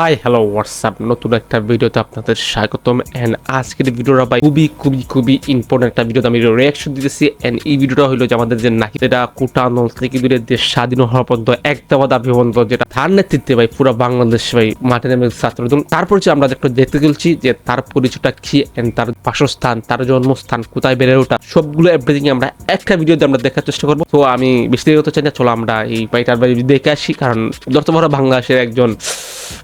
Hi hello WhatsApp নতুন একটা ভিডিওতে আপনাদের স্বাগতম। এন্ড আজকের ভিডিওটা ভাই খুবই ইম্পর্টেন্ট একটা ভিডিওতে আমি রিয়াকশন দিতেছি। এন্ড এই ভিডিওটা হলো যে আমাদের যে নাহিদ এটা কোটা আন্দোলন থেকে দূরে দেশ স্বাধীন হওয়ার পর্যন্ত এক দফা দাবি পর্যন্ত যেটা তার নেতৃত্বে ভাই পুরো বাংলাদেশ ভাই মাঠে নেমে ছাত্র। তারপর যে আমরা একটু দেখতে চলছি যে তার পরিচয়টা কি, এন্ড তার বাসস্থান, তার জন্মস্থান, কোথায় বেড়ে ওঠা, সবগুলো এভরিথিং আমরা একটা ভিডিওতে আমরা দেখার চেষ্টা করবো। তো আমি বেশি দেরি হতে চাই না, চলো আমরা এই বাইটার বাড়ি দেখে আসি। কারণ যতবার বাংলাদেশের একজন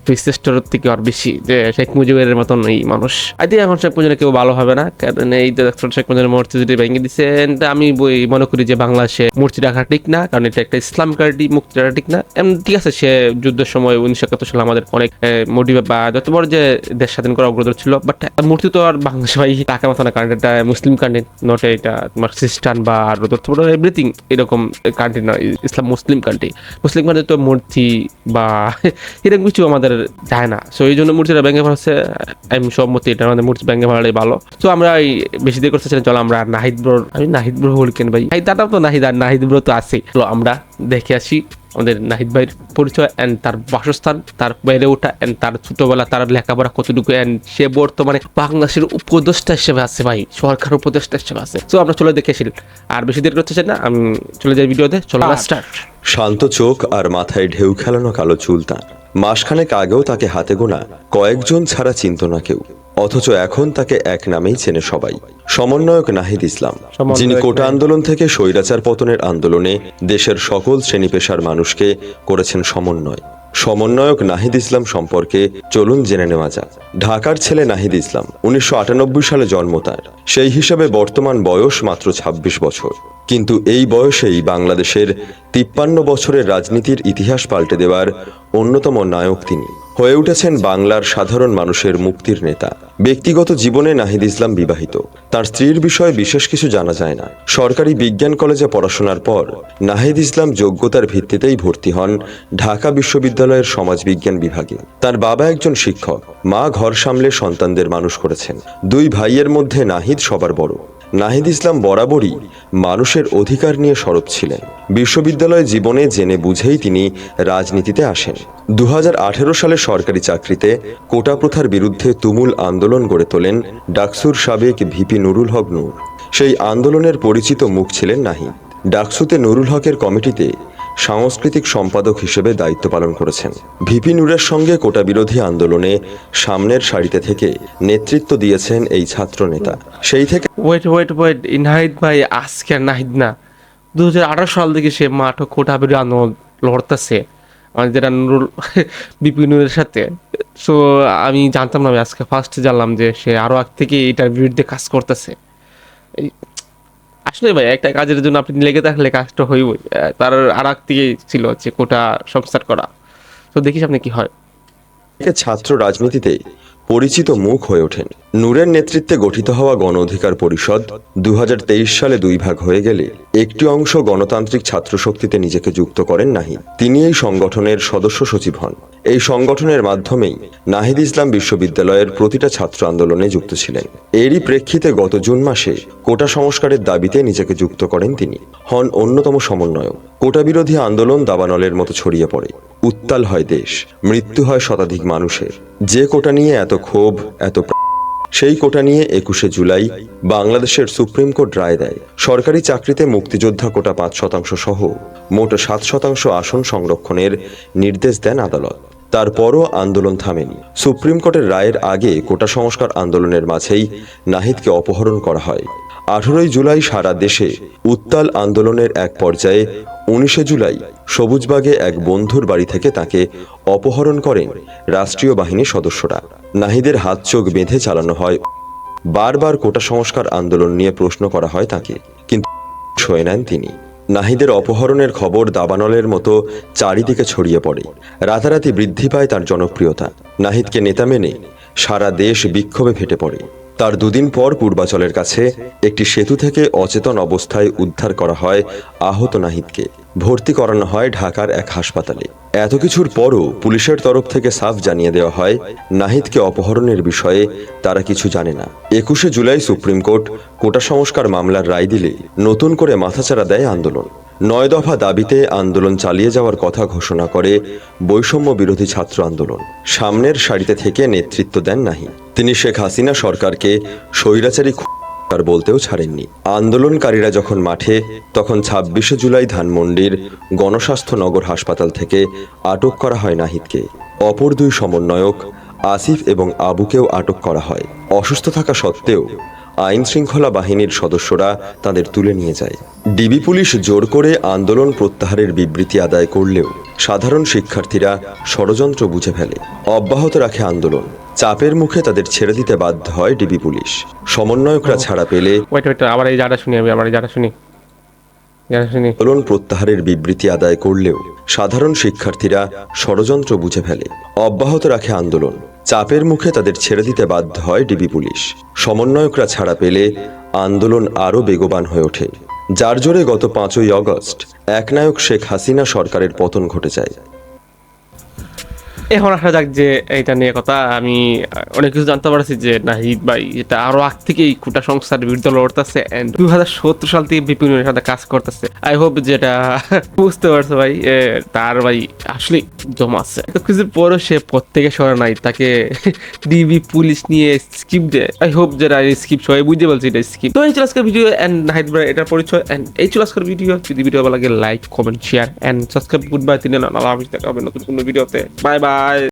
বিশিষ্টর থেকে আর বেশি যে শেখ মুজিবের মতন এই মানুষ আই থিঙ্ক এখন শেখ মুজিবের কেউ ভালো হবে না। কারণ এই শেখ মুজিবের মূর্তি যদি ভেঙে দিচ্ছে, আমি মনে করি যে বাংলাদেশে মূর্তি রাখা ঠিক না, কারণ এটা একটা ইসলাম কার্ডি, মুক্তি রাখা ঠিক না। ঠিক আছে, সে যুদ্ধের সময় 1971 সালে আমাদের অনেক মোটিভ বা যত বড় যে দেশ স্বাধীন করা অগ্রদর ছিল, বাট মূর্তি তো আর বাংলাদেশ ভাই রাখার মতো না, কারণ এটা মুসলিম কান্ট্রি নট, এটা তোমার খ্রিস্টান বা আর যত বড় এভরিথিং এরকম কান্ট্রি নয়, ইসলাম মুসলিম কান্ট্রি। মুসলিম কান্ট্রি তো মূর্তি বা এরকম কিছু আমাদের যায় না। সো এই জন্য মূর্তিটা ভেঙে ফেলছে, আমি সম্মতি, এটা আমাদের মূর্তি ভেঙে ফেলাটাই ভালো। তো আমরা এই বেশি দেরি করতেছিলাম, চলো আমরা নাহিদ ব্রোর, আমি নাহিদ ব্রো বলি কেন ভাই, দাদাও তো নাহিদ, আর নাহিদ ব্রো তো আছে, তো আমরা দেখে আসি আমাদের নাহিদ ভাইয়ের পরিচয় এন্ড তার বাসস্থান, তার বেড়ে ওঠা এন্ড তার ছোটবেলা, তার লেখাপড়া কতটুকু, এন্ড সে বর্তমানে বাংলাদেশের উপদেষ্টা হিসেবে আছে ভাই, সরকার উপদেষ্টা হিসেবে আছে। তো আমরা চলে দেখে আসি, আর বেশি দেরি করতে চাই না, আমি চলে যাই ভিডিওতে, চলো স্টার্ট। শান্ত চোখ আর মাথায় ঢেউ খেলানো কালো চুল তার। মাসখানেক আগেও তাকে হাতে গোনা কয়েকজন ছাড়া চিনত না কেউ, অথচ এখন তাকে এক নামেই চেনে সবাই, সমন্বয়ক নাহিদ ইসলাম, যিনি কোটা আন্দোলন থেকে স্বৈরাচার পতনের আন্দোলনে দেশের সকল শ্রেণী পেশার মানুষকে করেছেন সমন্বয়ক নাহিদ ইসলাম সম্পর্কে চলুন জেনে নেওয়া যাক। ঢাকার ছেলে নাহিদ ইসলাম, 1998 সালে জন্ম তার, সেই হিসাবে বর্তমান বয়স মাত্র 26 বছর। কিন্তু এই বয়সেই বাংলাদেশের 53 বছরের রাজনীতির ইতিহাস পাল্টে দেওয়ার অন্যতম নায়ক তিনি হয়ে উঠেছেন বাংলার সাধারণ মানুষের মুক্তির নেতা। ব্যক্তিগত জীবনে নাহিদ ইসলাম বিবাহিত, তার স্ত্রীর বিষয়ে বিশেষ কিছু জানা যায় না। সরকারি বিজ্ঞান কলেজে পড়াশোনার পর নাহিদ ইসলাম যোগ্যতার ভিত্তিতেই ভর্তি হন ঢাকা বিশ্ববিদ্যালয়ের সমাজবিজ্ঞান বিভাগে। তার বাবা একজন শিক্ষক, মা ঘর সামলে সন্তানদের মানুষ করেছেন। দুই ভাইয়ের মধ্যে নাহিদ সবার বড়। নাহিদ ইসলাম বরাবরই মানুষের অধিকার নিয়ে সরব ছিলেন। বিশ্ববিদ্যালয় জীবনে জেনে বুঝেই তিনি রাজনীতিতে আসেন। 2018 সালে সরকারি চাকরিতে কোটা প্রথার বিরুদ্ধে তুমুল আন্দোলন গড়ে তোলেন ডাকসুর সাবেক ভিপি নুরুল হক নূর। সেই আন্দোলনের পরিচিত মুখ ছিলেন নাহিদ। ডাকসুতে নুরুল হকের কমিটিতে সাংস্কৃতিক সম্পাদক হিসেবে দায়িত্ব পালন করেছেন। ভিপি নূরের সঙ্গে কোটা বিরোধী আন্দোলনে সামনের সারিতে থেকে নেতৃত্ব দিয়েছেন এই ছাত্র নেতা। সেই থেকে ওয়েট নাহিদ ভাই আজকে নাহিদ না, 2018 সাল থেকে সে মাঠ কোটা বিরোধী আন্দোলন লড়তেছে আমাদের যেটা নুরুল বিপিনুরের সাথে। সো আমি জানতাম না, আমি আজকে ফার্স্ট জানলাম যে সে আরো আগ থেকে এটার বিরুদ্ধে কাজ করতেছে। আসলে ভাই একটা কাজের জন্য আপনি লেগে থাকলে কাজটা হইবই, তার আর আগ থেকে ছিল যে কোটা সংস্কার করা। তো দেখিস আপনি কি হয়। ছাত্র রাজনীতিতে পরিচিত মুখ হয়ে ওঠেন। নূরের নেতৃত্বে গঠিত হওয়া গণ অধিকার পরিষদ 2023 সালে দুই ভাগ হয়ে গেলে একটি অংশ গণতান্ত্রিক ছাত্র শক্তিতে নিজেকে যুক্ত করেন নাহিদ। তিনি এই সংগঠনের সদস্য সচিব হন। এই সংগঠনের মাধ্যমেই নাহিদ ইসলাম বিশ্ববিদ্যালয়ের প্রতিটা ছাত্র আন্দোলনে যুক্ত ছিলেন। এরই প্রেক্ষিতে গত জুন মাসে কোটা সংস্কারের দাবিতে নিজেকে যুক্ত করেন তিনি, হন অন্যতম সমন্বয়ক। কোটা বিরোধী আন্দোলন দাবানলের মতো ছড়িয়ে পড়ে, উত্তাল হয় দেশ, মৃত্যু হয় শতাধিক মানুষের। যে কোটা নিয়ে এত ক্ষোভ, সেই কোটা নিয়ে 21শে জুলাই বাংলাদেশের সুপ্রিম কোর্ট রায় দেয় সরকারি চাকরিতে মুক্তিযোদ্ধা কোটা 5% সহ মোট 7% আসন সংরক্ষণের নির্দেশ দেন আদালত। তারপরও আন্দোলন থামেনি। সুপ্রিম কোর্টের রায়ের আগে কোটা সংস্কার আন্দোলনের মাঝেই নাহিদকে অপহরণ করা হয়। 18 জুলাই সারা দেশে উত্তাল আন্দোলনের এক পর্যায়ে 19শে জুলাই সবুজবাগে এক বন্ধুর বাড়ি থেকে তাকে অপহরণ করেন রাষ্ট্রীয় বাহিনীর সদস্যরা। নাহিদের হাত চোখ বেঁধে চালানো হয়। বারবার কোটা সংস্কার আন্দোলন নিয়ে প্রশ্ন করা হয় তাকে, কিন্তু সয়ে নেন তিনি। নাহিদের অপহরণের খবর দাবানলের মতো চারিদিকে ছড়িয়ে পড়ে। রাতারাতি বৃদ্ধি পায় তার জনপ্রিয়তা। নাহিদকে নেতা মেনে সারা দেশ বিক্ষোভে ফেটে পড়ে। তার দুদিন পর পূর্বাচলের কাছে একটি সেতু থেকে অচেতন অবস্থায় উদ্ধার করা হয় আহত নাহিদকে। ভর্তি করানো হয় ঢাকার এক হাসপাতালে। এত কিছুর পরও পুলিশের তরফ থেকে সাফ জানিয়ে দেওয়া হয় নাহিদকে অপহরণের বিষয়ে তারা কিছু জানে না। 21শে জুলাই সুপ্রিম কোর্ট কোটা সংস্কার মামলার রায় দিলে নতুন করে মাথাচাড়া দেয় আন্দোলন। 9 দফা দাবিতে আন্দোলন চালিয়ে যাওয়ার কথা ঘোষণা করে বৈষম্য বিরোধী ছাত্র আন্দোলন। সামনের সারিতে থেকে নেতৃত্ব দেন নাহিদ। তিনি শেখ হাসিনা সরকারকে স্বৈরাচারী আর বলতেও ছাড়েননি। আন্দোলনকারীরা যখন মাঠে, তখন 26শে জুলাই ধানমন্ডির গণস্বাস্থ্য নগর হাসপাতাল থেকে আটক করা হয় নাহিদকে। অপর দুই সমন্বয়ক আসিফ এবং আবুকেও আটক করা হয়। অসুস্থ থাকা সত্ত্বেও আইন শৃঙ্খলা বাহিনীর সদস্যরা তাদের তুলে নিয়ে যায়। ডিবি পুলিশ জোর করে আন্দোলন প্রত্যাহারের বিবৃতি আদায় করলেও সাধারণ শিক্ষার্থীরা ষড়যন্ত্র বুঝে ফেলে, অব্যাহত রাখে আন্দোলন। চাপের মুখে তাদের ছেড়ে দিতে বাধ্য হয় ডিবি পুলিশ। সমন্বয়করা ছাড়া পেলে আবার এই জায়গাটা শুনি আমি, আন্দোলন প্রত্যাহারের বিবৃতি আদায় করলেও সাধারণ শিক্ষার্থীরা ষড়যন্ত্র বুঝে ফেলে, অব্যাহত রাখে আন্দোলন। চাপের মুখে তাদের ছেড়ে দিতে বাধ্য হয় ডিবি পুলিশ। সমন্বয়করা ছাড়া পেলে আন্দোলন আরও বেগবান হয়ে ওঠে, যার জোরে গত 5ই অগস্ট একনায়ক শেখ হাসিনা সরকারের পতন ঘটে যায়। এখন আসা যাক যে এটা নিয়ে কথা, আমি অনেক কিছু জানতে পারছি যে নাহিদ ভাই এটা আরো আগ থেকেই কোটা সংস্থার বিরুদ্ধে লড়তেছে এন্ড 2017 সাল থেকে বিপিনের সাথে কাজ করতেছে। আই হোপ যেটা বুঝতে পারছো ভাই, তার ভাই আসলে জমা আছে। তো কিছুর পরও সে পদ থেকে সরে নাই, তাকে ডিবি পুলিশ নিয়ে স্কিপ দেয়। আই হোপ যেটা স্কিপ সবাই বুঝতে পারছি এটা স্কিপ। তো এই ছিল আজকের ভিডিও এন্ড নাহিদ ভাই এটার পরিচয় এন্ড এই ছিল আজকের ভিডিও। যদি ভিডিও ভালো লাগে like comment share and subscribe. Good bye, 3 আল্লাহ হাফেজ, দেখা হবে নতুন কোনো ভিডিওতে। Bye by.